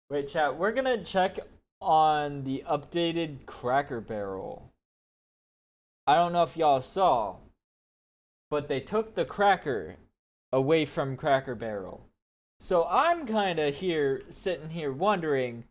Wait, chat, we're gonna check on the updated Cracker Barrel. I don't know if y'all saw, but they took the cracker away from Cracker Barrel. So I'm kinda sitting here wondering,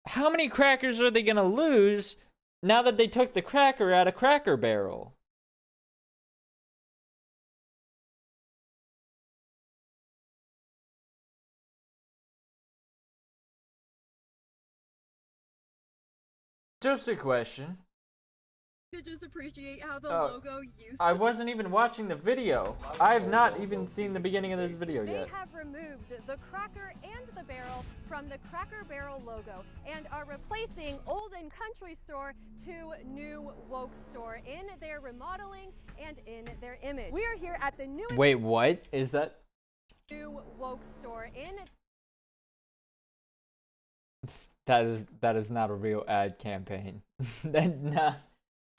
how many crackers are they gonna lose now that they took the cracker out of Cracker Barrel? Just a question. To just appreciate how the Oh, logo used I to wasn't even watching the video. I have not even seen the beginning of this video They yet. have removed the cracker and the barrel from the Cracker Barrel logo and are replacing Old and Country Store to New Woke Store in their remodeling and in their image. We are here at the newest Wait, what is that? New Woke Store in That is not a real ad campaign.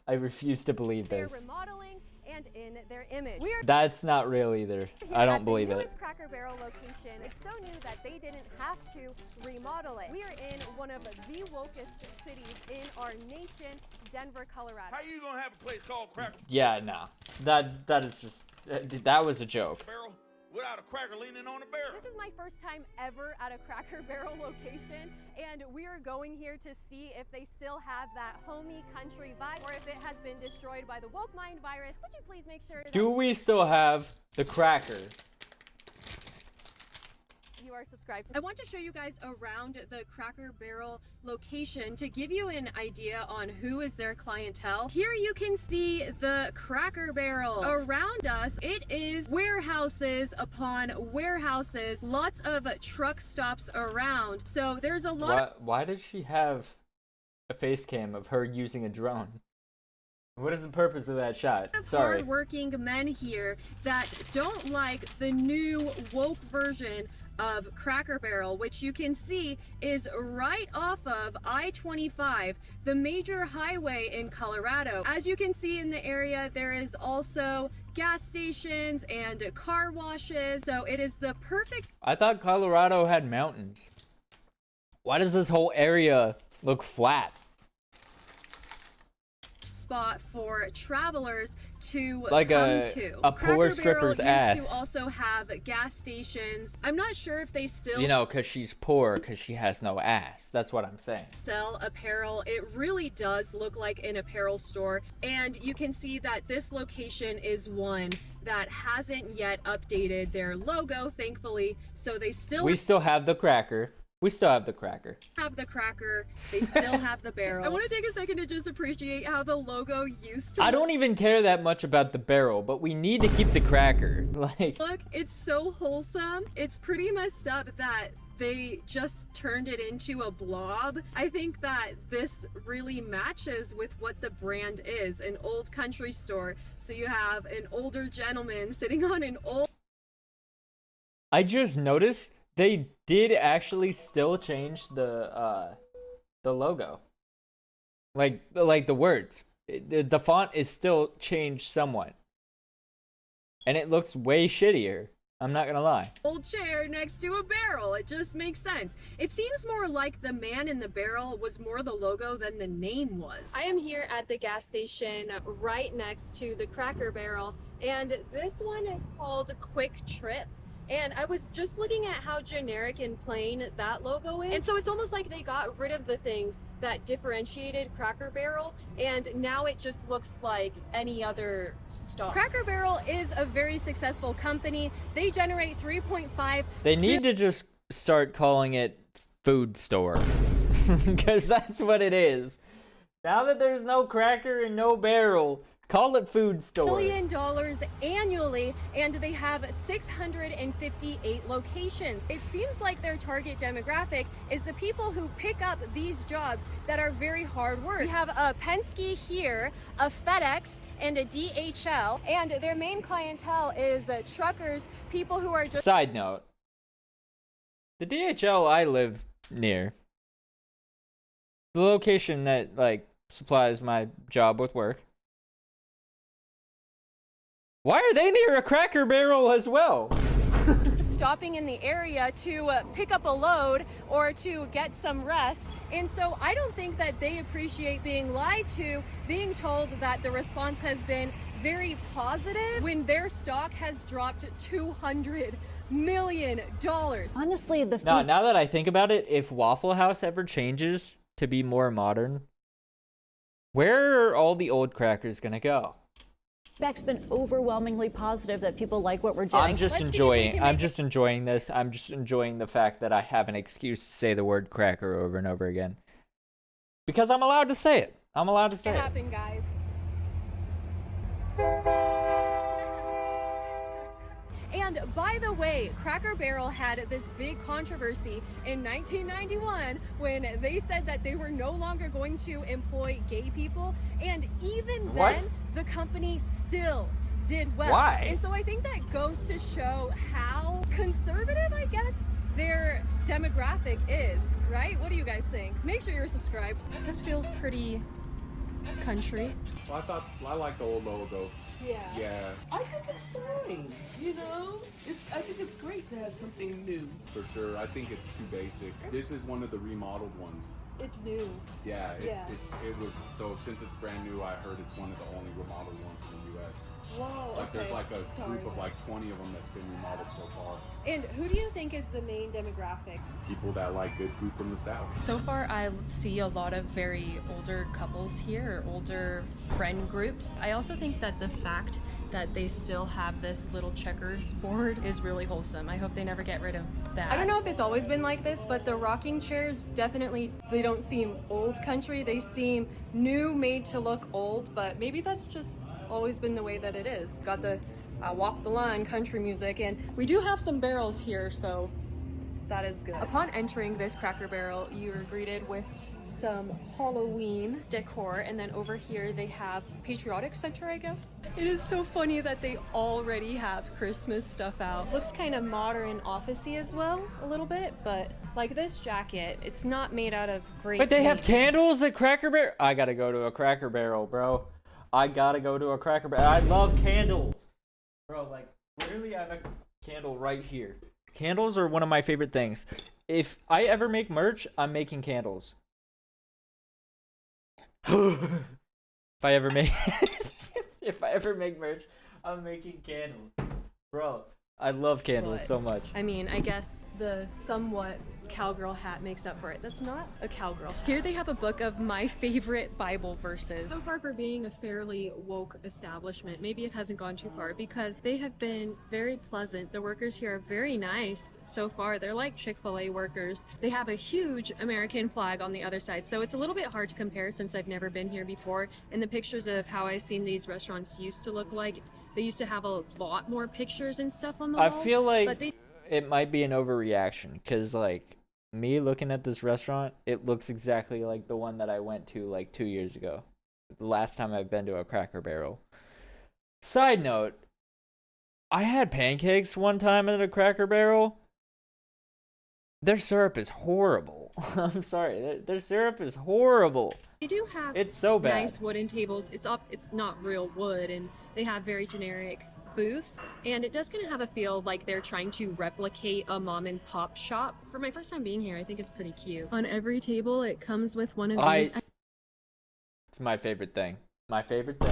I refuse to believe their this. remodeling and in their image. We are That's not real either. I don't believe the it. newest Cracker Barrel location. It's so new that they didn't have to remodel it. We are in one of the wokest cities in our nation, Denver, Colorado. How you gonna have a place called Cracker Yeah, nah. That is just that was a joke. Barrel without a cracker leaning on a barrel? This is my first time ever at a Cracker Barrel location, and we are going here to see if they still have that homey country vibe or if it has been destroyed by the woke mind virus. Would you please make sure that Do we still have the cracker? you are subscribed? I want to show you guys around the Cracker Barrel location to give you an idea on who is their clientele. Here you can see the Cracker Barrel. Around us, it is warehouses upon warehouses, lots of truck stops around. So there's a lot Why does she have a face cam of her using a drone? What is the purpose of that shot? of Sorry. hardworking men here that don't like the new woke version of Cracker Barrel, which you can see is right off of I-25, the major highway in Colorado. As you can see in the area, there is also gas stations and car washes, so it is the perfect I thought Colorado had mountains. Why does this whole area look flat? spot for travelers to Like come to. a poor Cracker Barrel stripper's used ass. to also have gas stations. I'm not sure if they still You know, because she's poor, because she has no ass. That's what I'm saying. sell apparel. It really does look like an apparel store, and you can see that this location is one that hasn't yet updated their logo, thankfully, so they still We still have the cracker. We still have the cracker. have the cracker, they still have the barrel. I want to take a second to just appreciate how the logo used to I don't even care that much about the barrel, but we need to keep the cracker. Like, look. It's so wholesome. It's pretty messed up that they just turned it into a blob. I think that this really matches with what the brand is, an old country store. So you have an older gentleman sitting on an old I just noticed they did actually still change the logo. Like the words. The font is still changed somewhat. And it looks way shittier. I'm not gonna lie. old chair next to a barrel. It just makes sense. It seems more like the man in the barrel was more the logo than the name was. I am here at the gas station right next to the Cracker Barrel, and this one is called Quick Trip. And I was just looking at how generic and plain that logo is. And so it's almost like they got rid of the things that differentiated Cracker Barrel, and now it just looks like any other store. Cracker Barrel is a very successful company. They generate 3.5 They need to just start calling it food store. Because that's what it is. Now that there's no cracker and no barrel, call it food store. $1 billion annually, and they have 658 locations. It seems like their target demographic is the people who pick up these jobs that are very hard work. We have a Penske here, a FedEx, and a DHL, and their main clientele is truckers, people who are just Side note. The DHL I live near, the location that like supplies my job with work, why are they near a Cracker Barrel as well? stopping in the area to pick up a load or to get some rest. And so I don't think that they appreciate being lied to, being told that the response has been very positive when their stock has dropped $200 million. Honestly, now that I think about it, if Waffle House ever changes to be more modern, where are all the old crackers gonna go? feedback's been overwhelmingly positive that people like what we're doing. I'm just enjoying this. I'm just enjoying the fact that I have an excuse to say the word cracker over and over again. Because I'm allowed to say it. I'm allowed to say it. It happened, guys. And by the way, Cracker Barrel had this big controversy in 1991 when they said that they were no longer going to employ gay people, and even then, the company still did well. Why? And so I think that goes to show how conservative, I guess, their demographic is, right? What do you guys think? Make sure you're subscribed. This feels pretty country. Well, I like the old logo. Yeah. I think it's fine, you know? I think it's great to have something new. For sure. I think it's too basic. This is one of the remodeled ones. It's new. Yeah, it was, so since it's brand new, I heard it's one of the only remodeled ones in the US. Whoa, Like there's like a Sorry. group of like 20 of them that's been remodeled so far. And who do you think is the main demographic? People that like good food from the South. So far, I see a lot of very older couples here, or older friend groups. I also think that the fact that they still have this little checkers board is really wholesome. I hope they never get rid of that. I don't know if it's always been like this, but the rocking chairs definitely, they don't seem old country. They seem new, made to look old, but maybe that's just always been the way that it is. Got the walk the line country music, and we do have some barrels here, so that is good. Upon entering this Cracker Barrel, you are greeted with some Halloween decor, and then over here they have Patriotic Center, I guess. It is so funny that they already have Christmas stuff out. Looks kind of modern, office-y as well, a little bit, but like this jacket, it's not made out of great. But they have jeans. candles at Cracker Barrel. I gotta go to a Cracker Barrel, bro. I gotta go to a Cracker Barrel. I love candles, bro. Like literally, I have a candle right here. Candles are one of my favorite things. If I ever make merch, I'm making candles. If I ever make merch, I'm making candles, bro. I love candles so much. I mean, I guess the somewhat cowgirl hat makes up for it. That's not a cowgirl. Here they have a book of my favorite Bible verses. So far for being a fairly woke establishment, maybe it hasn't gone too far because they have been very pleasant. The workers here are very nice so far. They're like Chick-fil-A workers. They have a huge American flag on the other side, so it's a little bit hard to compare since I've never been here before. And the pictures of how I've seen these restaurants used to look like, they used to have a lot more pictures and stuff on the walls. I feel like it might be an overreaction because, like, me looking at this restaurant, it looks exactly like the one that I went to like 2 years ago. The last time I've been to a Cracker Barrel. Side note, I had pancakes one time at a Cracker Barrel. Their syrup is horrible. I'm sorry, their syrup is horrible. They do have It's so bad. nice wooden tables. It's not real wood, and they have very generic booths, and it does kind of have a feel like they're trying to replicate a mom and pop shop. For my first time being here, I think it's pretty cute. On every table, it comes with one of these. It's my favorite thing. My favorite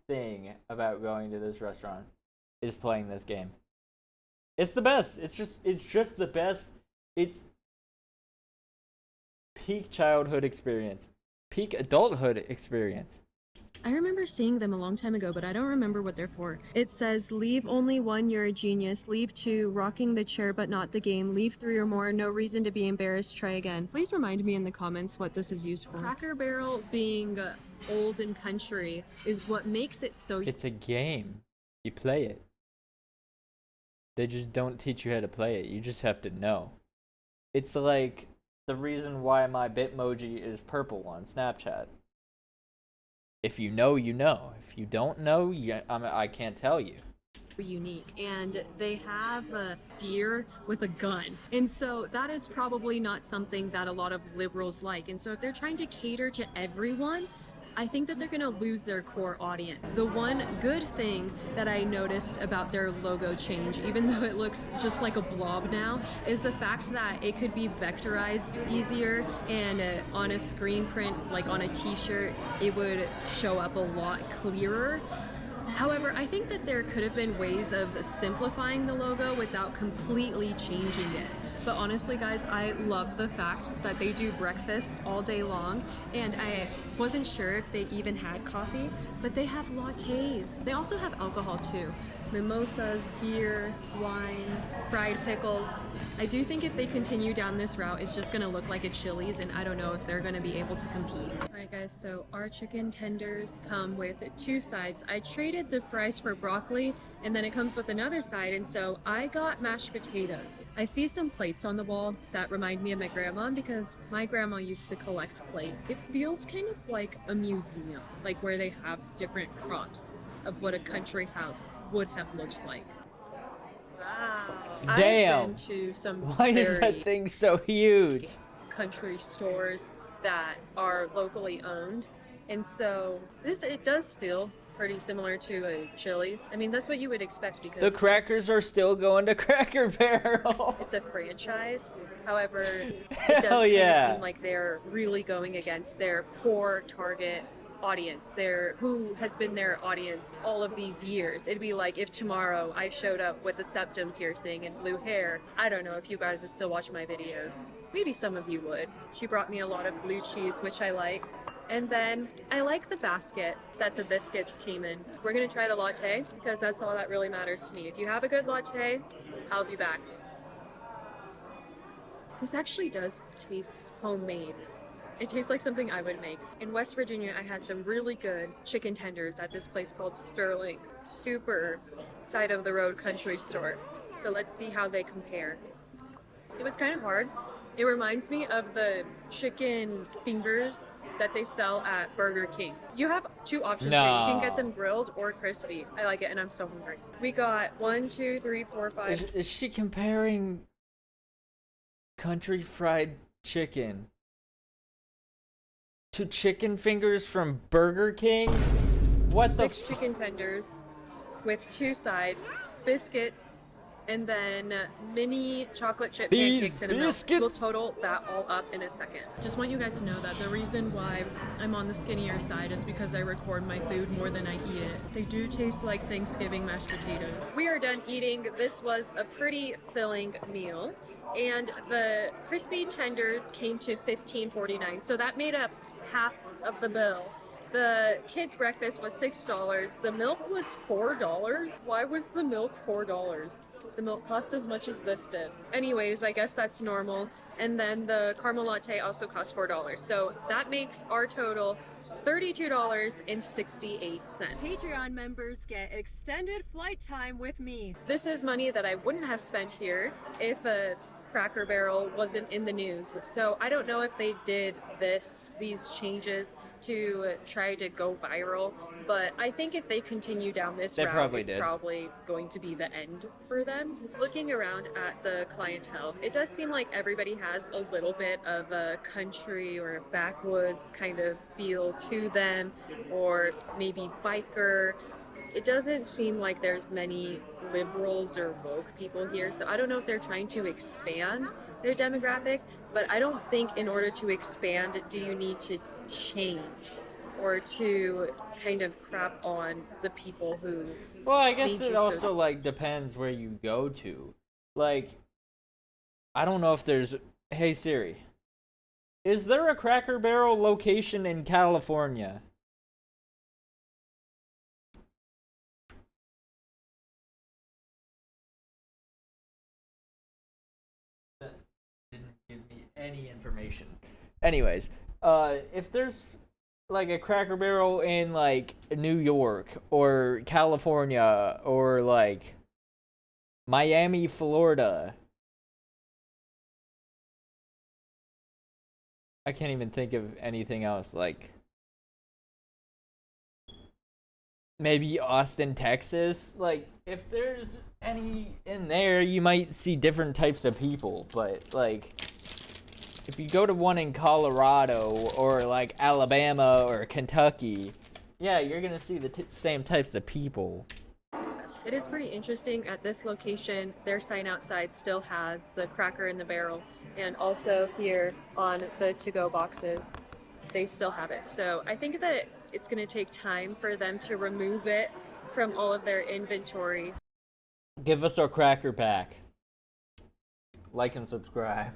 thing about going to this restaurant is playing this game. It's the best. It's just the best. It's peak childhood experience. Peak adulthood experience. I remember seeing them a long time ago, but I don't remember what they're for. It says, leave only 1, you're a genius. Leave 2, rocking the chair but not the game. Leave 3 or more, no reason to be embarrassed, try again. Please remind me in the comments what this is used for. Cracker Barrel being old and country is what makes it so... It's a game. You play it. They just don't teach you how to play it. You just have to know. It's like the reason why my Bitmoji is purple on Snapchat. If you know, you know. If you don't know, I can't tell you. Unique, and they have a deer with a gun, and so that is probably not something that a lot of liberals like. And so if they're trying to cater to everyone, I think that they're gonna lose their core audience. The one good thing that I noticed about their logo change, even though it looks just like a blob now, is the fact that it could be vectorized easier, and on a screen print, like on a t-shirt, it would show up a lot clearer. However, I think that there could have been ways of simplifying the logo without completely changing it. But honestly, guys, I love the fact that they do breakfast all day long, and I wasn't sure if they even had coffee, but they have lattes. They also have alcohol too. Mimosas, beer, wine, fried pickles. I do think if they continue down this route, it's just gonna look like a Chili's, and I don't know if they're gonna be able to compete. Alright guys, so our chicken tenders come with 2 sides. I traded the fries for broccoli, and then it comes with another side, and so I got mashed potatoes. I see some plates on the wall that remind me of my grandma, because my grandma used to collect plates. It feels kind of like a museum, like where they have different props of what a country house would have looked like. Wow. Damn. I've been to some Why is that thing so huge? country stores that are locally owned, and so it does feel pretty similar to a Chili's. I mean, that's what you would expect because The crackers are still going to Cracker Barrel. it's a franchise. However, it does Hell kind of yeah. seem like they're really going against their core target audience, who has been their audience all of these years. It'd be like if tomorrow I showed up with a septum piercing and blue hair. I don't know if you guys would still watch my videos. Maybe some of you would. She brought me a lot of blue cheese, which I like. And then I like the basket that the biscuits came in. We're gonna try the latte because that's all that really matters to me. If you have a good latte, I'll be back. This actually does taste homemade. It tastes like something I would make. In West Virginia, I had some really good chicken tenders at this place called Sterling. Super side of the road country store. So let's see how they compare. It was kind of hard. It reminds me of the chicken fingers that they sell at Burger King. You have 2 options here. You can get them grilled or crispy. I like it and I'm so hungry. We got 1, 2, 3, 4, 5. Is she comparing country fried chicken to chicken fingers from Burger King? What the 6 chicken tenders with 2 sides, biscuits, and then mini chocolate chip These pancakes and a milk. biscuits? We'll total that all up in a second. Just want you guys to know that the reason why I'm on the skinnier side is because I record my food more than I eat it. They do taste like Thanksgiving mashed potatoes. We are done eating. This was a pretty filling meal. And the crispy tenders came to $15.49, so that made up half of the bill. The kids' breakfast was $6. The milk was $4. Why was the milk $4? The milk cost as much as this did. Anyways, I guess that's normal. And then the caramel latte also cost $4. So that makes our total $32.68. Patreon members get extended flight time with me. This is money that I wouldn't have spent here if a Cracker Barrel wasn't in the news. So I don't know if they did these changes to try to go viral, but I think if they continue down this route, it's probably going to be the end for them. Looking around at the clientele, it does seem like everybody has a little bit of a country or a backwoods kind of feel to them, or maybe biker. It doesn't seem like there's many liberals or woke people here, so I don't know if they're trying to expand their demographic, but I don't think in order to expand do you need to change or to kind of crap on the people who Well, I guess it also like depends where you go to. Like, I don't know if there's. Hey Siri, is there a Cracker Barrel location in California? That didn't give me any information. Anyways, if there's like a Cracker Barrel in like New York or California or like Miami, Florida, I can't even think of anything else. Like maybe Austin, Texas. Like if there's any in there, you might see different types of people, but like if you go to one in Colorado or like Alabama or Kentucky, yeah, you're gonna see the same types of people. Success. It is pretty interesting. At this location, their sign outside still has the Cracker in the Barrel, and also here on the to-go boxes, they still have it. So I think that it's going to take time for them to remove it from all of their inventory. Give us our cracker back. Like and subscribe.